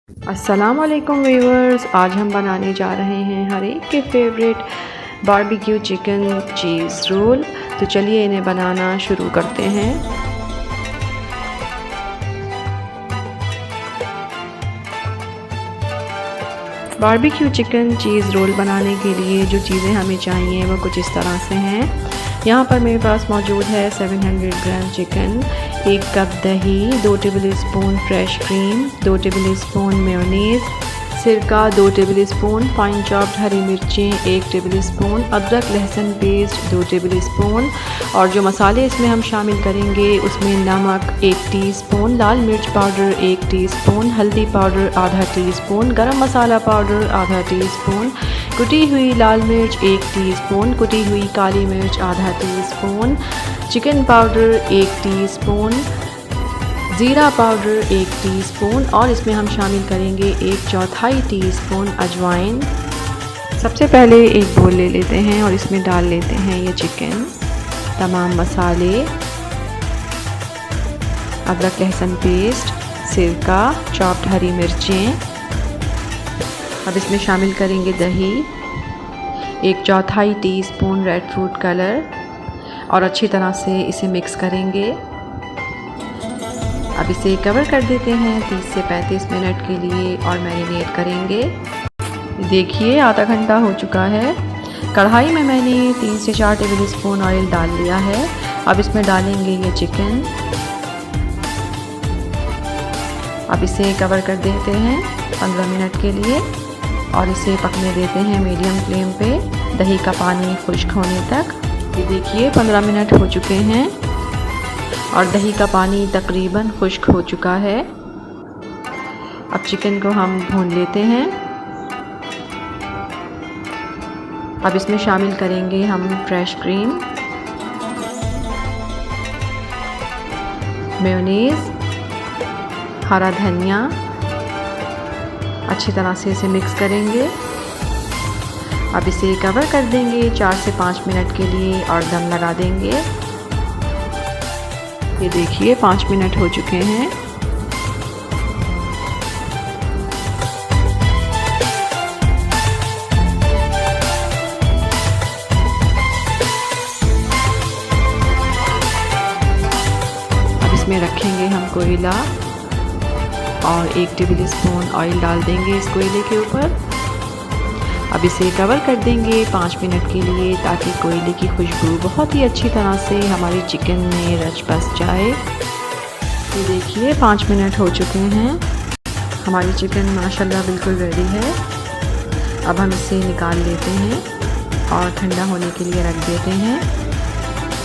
अस्सलाम वालेकुम व्यूअर्स, आज हम बनाने जा रहे हैं हर एक के favourite barbecue chicken cheese roll. तो चलिए इन्हें बनाना शुरू करते हैं। बारबेक्यू चिकन चीज़ रोल बनाने के लिए जो चीज़ें हमें चाहिए वो कुछ इस तरह से हैं। यहाँ पर मेरे पास मौजूद है 700 ग्राम चिकन, 1 कप दही, 2 table spoon fresh cream, 2 table spoon mayonnaise, सिरका 2 टेबल स्पून, फाइन चॉप्ड हरी मिर्चें 1 टेबल स्पून, अदरक लहसुन पेस्ट 2 टेबल स्पून। और जो मसाले इसमें हम शामिल करेंगे उसमें नमक 1 टीस्पून, लाल मिर्च पाउडर 1 टीस्पून, हल्दी पाउडर आधा टीस्पून, गरम मसाला पाउडर आधा टीस्पून, कुटी हुई लाल मिर्च 1 टीस्पून, कुटी हुई काली मिर्च आधा टीस्पून, चिकन पाउडर 1 टीस्पून, ज़ीरा पाउडर 1 टीस्पून और इसमें हम शामिल करेंगे 1/4 टीस्पून अजवाइन। सबसे पहले एक बोल ले लेते हैं और इसमें डाल लेते हैं ये चिकन, तमाम मसाले, अदरक लहसुन पेस्ट, सिरका, चॉप्ड हरी मिर्चें। अब इसमें शामिल करेंगे दही, 1/4 टीस्पून रेड फूड कलर और अच्छी तरह से इसे मिक्स करेंगे। अब इसे कवर कर देते हैं 30 से 35 मिनट के लिए और मैरिनेट करेंगे। देखिए आधा घंटा हो चुका है। कढ़ाई में मैंने 3 से 4 टेबल स्पून ऑयल डाल लिया है। अब इसमें डालेंगे ये चिकन। अब इसे कवर कर देते हैं 15 मिनट के लिए और इसे पकने देते हैं मीडियम फ्लेम पे, दही का पानी खुश्क होने तक। ये देखिए 15 मिनट हो चुके हैं और दही का पानी तकरीबन खुश्क हो चुका है। अब चिकन को हम भून लेते हैं। अब इसमें शामिल करेंगे हम फ्रेश क्रीम, मेयोनीज़, हरा धनिया। अच्छी तरह से इसे मिक्स करेंगे। अब इसे कवर कर देंगे 4 से 5 मिनट के लिए और दम लगा देंगे। ये देखिए 5 मिनट हो चुके हैं। अब इसमें रखेंगे हम कोयला और 1 टेबल स्पून ऑयल डाल देंगे इस कोयले के ऊपर। अब इसे कवर कर देंगे 5 मिनट के लिए ताकि कोयले की खुशबू बहुत ही अच्छी तरह से हमारी चिकन में रच बस जाए। ये देखिए 5 मिनट हो चुके हैं। हमारी चिकन माशाल्लाह बिल्कुल रेडी है। अब हम इसे निकाल लेते हैं और ठंडा होने के लिए रख देते हैं।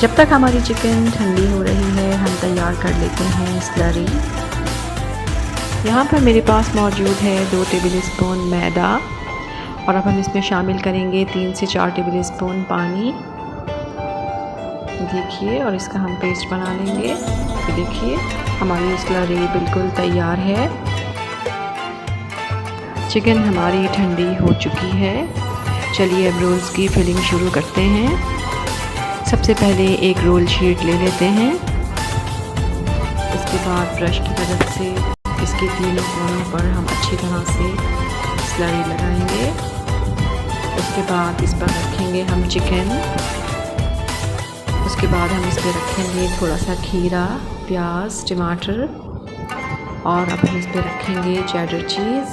जब तक हमारी चिकन ठंडी हो रही है हम तैयार कर लेते हैं स्लरी। यहाँ पर मेरे पास मौजूद है 2 टेबल स्पून मैदा और अब हम इसमें शामिल करेंगे 3 से 4 टेबल स्पून पानी। देखिए और इसका हम पेस्ट बना लेंगे। ये देखिए हमारी स्लरी बिल्कुल तैयार है। चिकन हमारी ठंडी हो चुकी है। चलिए अब रोल्स की फिलिंग शुरू करते हैं। सबसे पहले एक रोल शीट ले लेते हैं। इसके बाद ब्रश की मदद से इसके तीनों कोनों पर हम अच्छी तरह से स्लरी लगाएंगे। उसके बाद इस पर रखेंगे हम चिकन। उसके बाद हम इस पर रखेंगे थोड़ा सा खीरा, प्याज, टमाटर और अब हम इस पर रखेंगे चेडर चीज़।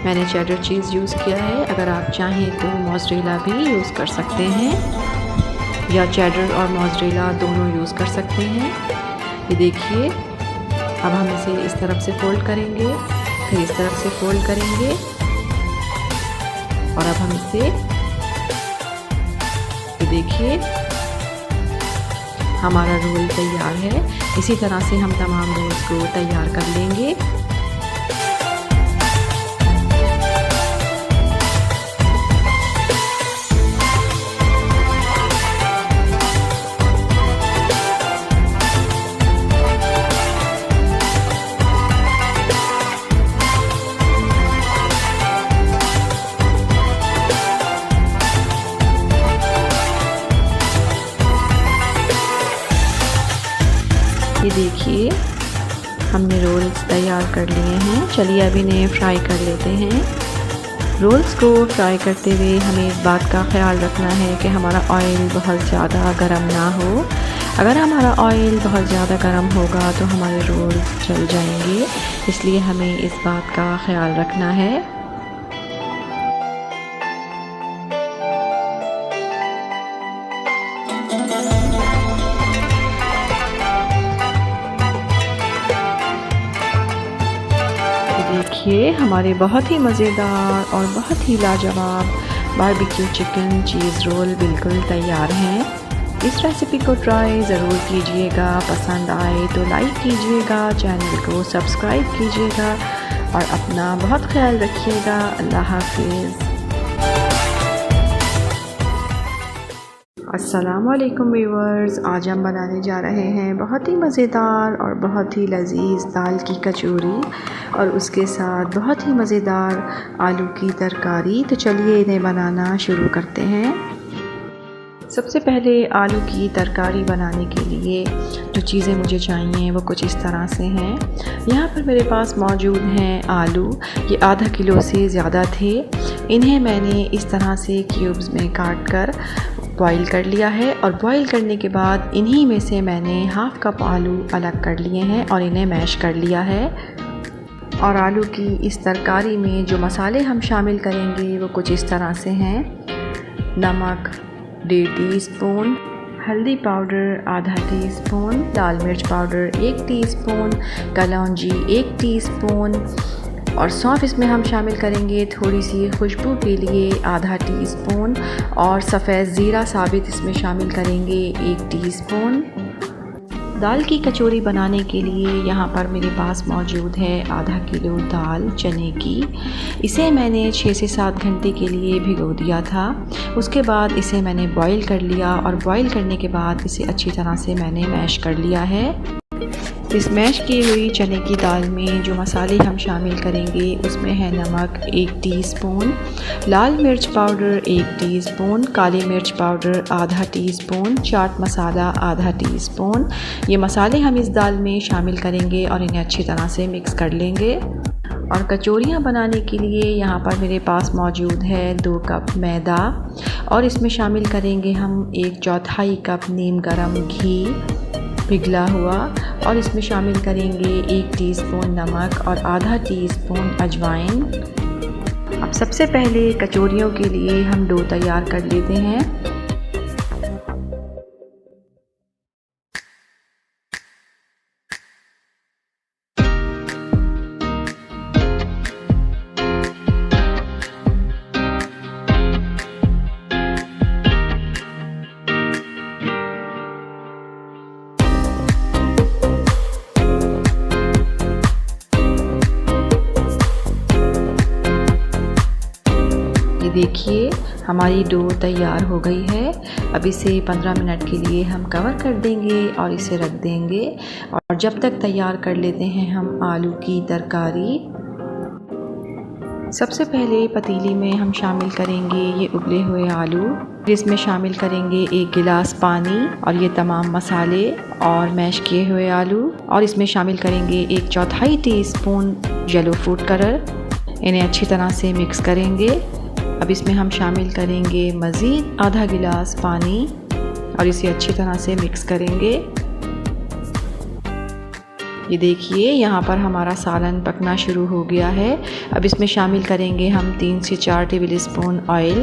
मैंने चेडर चीज़ यूज़ किया है। अगर आप चाहें तो मोज़रेला भी यूज़ कर सकते हैं या चेडर और मोज़रेला दोनों यूज़ कर सकते हैं। ये देखिए अब हम इसे इस तरफ से फोल्ड करेंगे, फिर इस तरफ से फोल्ड करेंगे और अब हम इसे, ये देखिए हमारा रोल तैयार है। इसी तरह से हम तमाम रोल्स को तैयार कर लेंगे। ये देखिए हमने रोल्स तैयार कर लिए हैं। चलिए अब इन्हें फ्राई कर लेते हैं। रोल्स को फ्राई करते हुए हमें इस बात का ख्याल रखना है कि हमारा ऑयल बहुत ज़्यादा गर्म ना हो। अगर हमारा ऑयल बहुत ज़्यादा गर्म होगा तो हमारे रोल्स जल जाएंगे, इसलिए हमें इस बात का ख्याल रखना है। देखिए हमारे बहुत ही मज़ेदार और बहुत ही लाजवाब बारबेक्यू चिकन चीज़ रोल बिल्कुल तैयार हैं। इस रेसिपी को ट्राई ज़रूर कीजिएगा। पसंद आए तो लाइक कीजिएगा, चैनल को सब्सक्राइब कीजिएगा और अपना बहुत ख्याल रखिएगा। अल्लाह हाफिज़। अस्सलाम वालेकुम व्यूअर्स, आज हम बनाने जा रहे हैं बहुत ही मज़ेदार और बहुत ही लजीज दाल की कचौरी और उसके साथ बहुत ही मज़ेदार आलू की तरकारी। तो चलिए इन्हें बनाना शुरू करते हैं। सबसे पहले आलू की तरकारी बनाने के लिए जो चीज़ें मुझे चाहिए वो कुछ इस तरह से हैं। यहाँ पर मेरे पास मौजूद हैं आलू, ये आधा किलो से ज़्यादा थे। इन्हें मैंने इस तरह से क्यूब्स में काट कर बॉईल कर लिया है और बॉईल करने के बाद इन्हीं में से मैंने हाफ़ कप आलू अलग कर लिए हैं और इन्हें मैश कर लिया है। और आलू की इस तरकारी में जो मसाले हम शामिल करेंगे वो कुछ इस तरह से हैं। नमक 1.5 टीस्पून, हल्दी पाउडर आधा टीस्पून, लाल मिर्च पाउडर 1 टीस्पून, कलौंजी 1 टीस्पून और सौंफ इसमें हम शामिल करेंगे थोड़ी सी खुशबू के लिए आधा टीस्पून और सफ़ेद ज़ीरा साबित इसमें शामिल करेंगे 1 टीस्पून। दाल की कचौरी बनाने के लिए यहाँ पर मेरे पास मौजूद है आधा किलो दाल चने की। इसे मैंने 6 से 7 घंटे के लिए भिगो दिया था। उसके बाद इसे मैंने बॉईल कर लिया और बॉईल करने के बाद इसे अच्छी तरह से मैंने मैश कर लिया है। इस मैश की हुई चने की दाल में जो मसाले हम शामिल करेंगे उसमें है नमक 1 टीस्पून, लाल मिर्च पाउडर 1 टीस्पून, काली मिर्च पाउडर आधा टीस्पून, चाट मसाला आधा टीस्पून। ये मसाले हम इस दाल में शामिल करेंगे और इन्हें अच्छी तरह से मिक्स कर लेंगे। और कचौरियाँ बनाने के लिए यहाँ पर मेरे पास मौजूद है 2 कप मैदा और इसमें शामिल करेंगे हम 1/4 कप नीम गर्म घी पिघला हुआ और इसमें शामिल करेंगे 1 टीस्पून नमक और आधा टीस्पून अजवाइन। अब सबसे पहले कचौरियों के लिए हम डो तैयार कर लेते हैं। देखिए हमारी डो तैयार हो गई है। अब इसे 15 मिनट के लिए हम कवर कर देंगे और इसे रख देंगे और जब तक तैयार कर लेते हैं हम आलू की तरकारी। सबसे पहले पतीली में हम शामिल करेंगे ये उबले हुए आलू, जिसमें शामिल करेंगे 1 गिलास पानी और ये तमाम मसाले और मैश किए हुए आलू और इसमें शामिल करेंगे 1/4 टीस्पून येलो फूड कलर। इन्हें अच्छी तरह से मिक्स करेंगे। अब इसमें हम शामिल करेंगे मज़ीद आधा गिलास पानी और इसे अच्छी तरह से मिक्स करेंगे। ये देखिए यहाँ पर हमारा सालन पकना शुरू हो गया है। अब इसमें शामिल करेंगे हम 3 से 4 टेबल स्पून ऑयल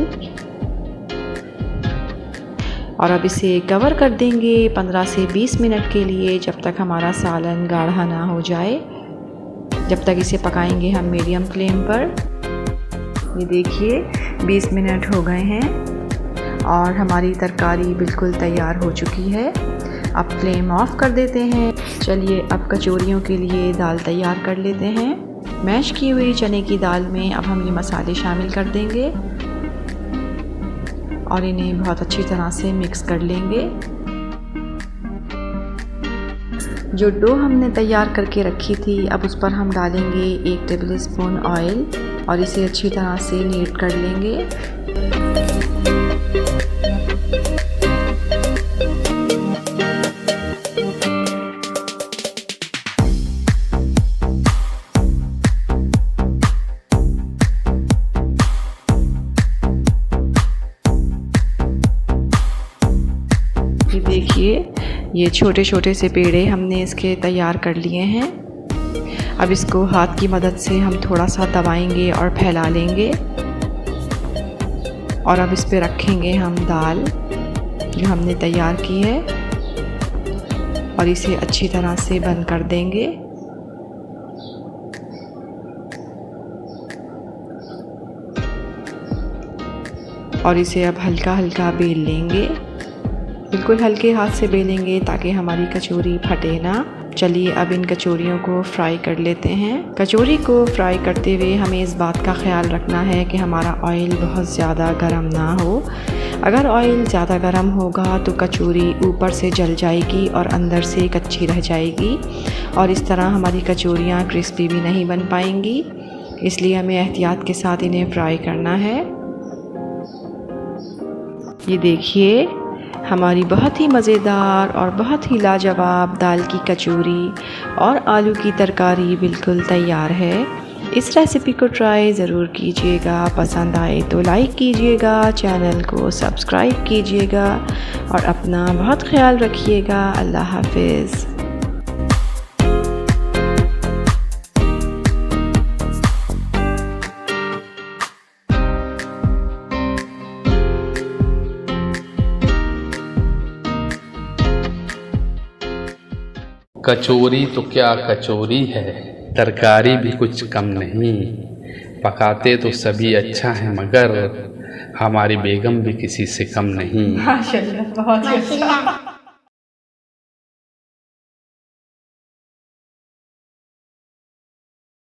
और अब इसे कवर कर देंगे 15 से 20 मिनट के लिए, जब तक हमारा सालन गाढ़ा ना हो जाए। जब तक इसे पकाएंगे हम मीडियम फ्लेम पर। ये देखिए 20 मिनट हो गए हैं और हमारी तरकारी बिल्कुल तैयार हो चुकी है। अब फ्लेम ऑफ कर देते हैं। चलिए अब कचौरियों के लिए दाल तैयार कर लेते हैं। मैश की हुई चने की दाल में अब हम ये मसाले शामिल कर देंगे और इन्हें बहुत अच्छी तरह से मिक्स कर लेंगे। जो डो हमने तैयार करके रखी थी अब उस पर हम डालेंगे 1 टेबल स्पून ऑयल और इसे अच्छी तरह से नीट कर लेंगे। ये छोटे छोटे से पेड़े हमने इसके तैयार कर लिए हैं। अब इसको हाथ की मदद से हम थोड़ा सा दबाएंगे और फैला लेंगे और अब इस पे रखेंगे हम दाल जो हमने तैयार की है और इसे अच्छी तरह से बंद कर देंगे। और इसे अब हल्का हल्का बेल लेंगे, बिल्कुल हल्के हाथ से बेलेंगे ताकि हमारी कचौरी फटे ना। चलिए अब इन कचौरियों को फ्राई कर लेते हैं। कचौरी को फ्राई करते हुए हमें इस बात का ख्याल रखना है कि हमारा ऑयल बहुत ज़्यादा गर्म ना हो। अगर ऑयल ज़्यादा गर्म होगा तो कचौरी ऊपर से जल जाएगी और अंदर से कच्ची रह जाएगी और इस तरह हमारी कचौरियाँ क्रिस्पी भी नहीं बन पाएंगी। इसलिए हमें एहतियात के साथ इन्हें फ्राई करना है। ये देखिए हमारी बहुत ही मज़ेदार और बहुत ही लाजवाब दाल की कचौरी और आलू की तरकारी बिल्कुल तैयार है। इस रेसिपी को ट्राई ज़रूर कीजिएगा। पसंद आए तो लाइक कीजिएगा, चैनल को सब्सक्राइब कीजिएगा और अपना बहुत ख्याल रखिएगा। अल्लाह हाफ़िज़। कचौरी तो क्या कचौरी है, तरकारी भी कुछ कम नहीं। पकाते तो सभी अच्छा है मगर हमारी बेगम भी किसी से कम नहीं। माशाल्लाह, बहुत अच्छा।